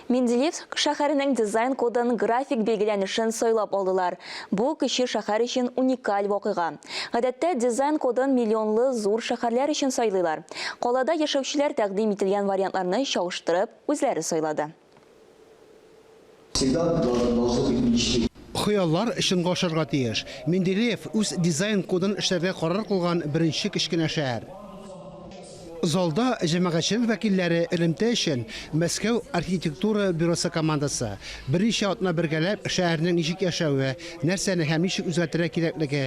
Менделеевск шәһәренең дизайн кодын график белгіләнішін сойлап алдылар. Бұл кіші шәһәр үшін уникаль вақиға. Гадәттә дизайн кодын миллионлы зур шәһәрләр үшін сойлыйлар. Қалада яшәүчеләр тәкъдим ителгән вариантларны чагыштырып, үзләре сойлады. Хыяллар өчен гашырга тиеш. Менделеев үз дизайн кодын эшләргә карар кылган беренче кечкенә шәһәр. Залда җәмәгатьчелек вәкилләре элемтә өчен Мәскәү архитектура бюросы командасы берничә атна бергәләп шәһәрнең ничек яшәүе, нәрсәне һәм ничек үзгәртергә кирәклеге,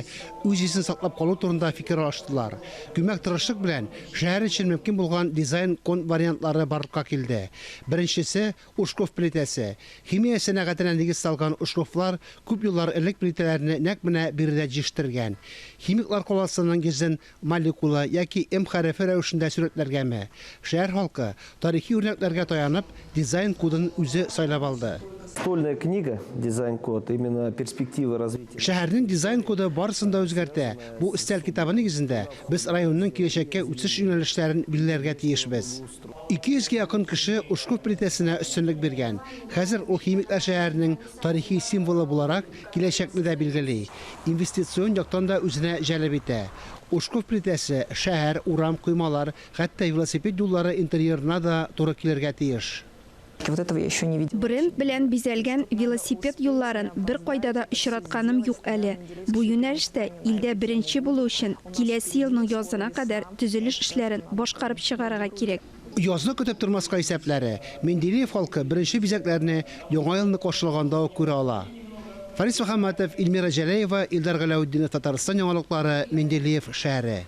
үз исен саклап калу турында фикер алыштылар. Күмәк тырышлык белән шәһәр өчен мөмкин булган дизайн кон вариантлары барлыкка килде. Беренчесе Ушков плитәсе. Химия сәнәгатенә нигез салган Ушковлар күп еллар элек плитәләрне нәкъ менә биредә җиштергән. Химиклар каласының йөзен молекула яки М хәрефе рәвешендә сүрәтләргәме. Шәһәр халкы тарихи үрнәкләргә таянып дизайн кодын үзе сайлап алды. Стольная книга «Дизайн-код» именно перспективы развития. Шәһәрнең дизайн коды барысында үзгәртә. Бу стиль китабы нигезендә без районның киләчәккә үсеш юнәлешләрен билгеләргә тиешбез. 200-ге якын кеше Ушков плитәсенә өстенлек биргән. Хәзер ул химиклар шәһәрнең тарихи символы буларак киләчәкне дә билгели. Инвестицион яктан да үзенә җәлеп итә. Ушков плитәсе шәһәр, урам, коймалар, хәтта велосипед юллары интерьерына да туры килергә тиеш. Вот этого я еще не видел. Бренд белән бизәлгән велосипед юлларын бер кайда да очратканым юк әле. Бу юнәлештә илдә беренче булу өчен киләсе елның язына кадәр төзелеш эшләрен башкарып чыгарырга кирәк. Язны көтеп тормаска исәпләре. Менделеев халкы беренче бизәкләрне яңа елны каршылаганда ук күрә ала. Фарис Мөхәммәтов, Илмира Җәләева, Илдар Галәүддинов, Татарстан яңалыклары, Менделеев шәһәре.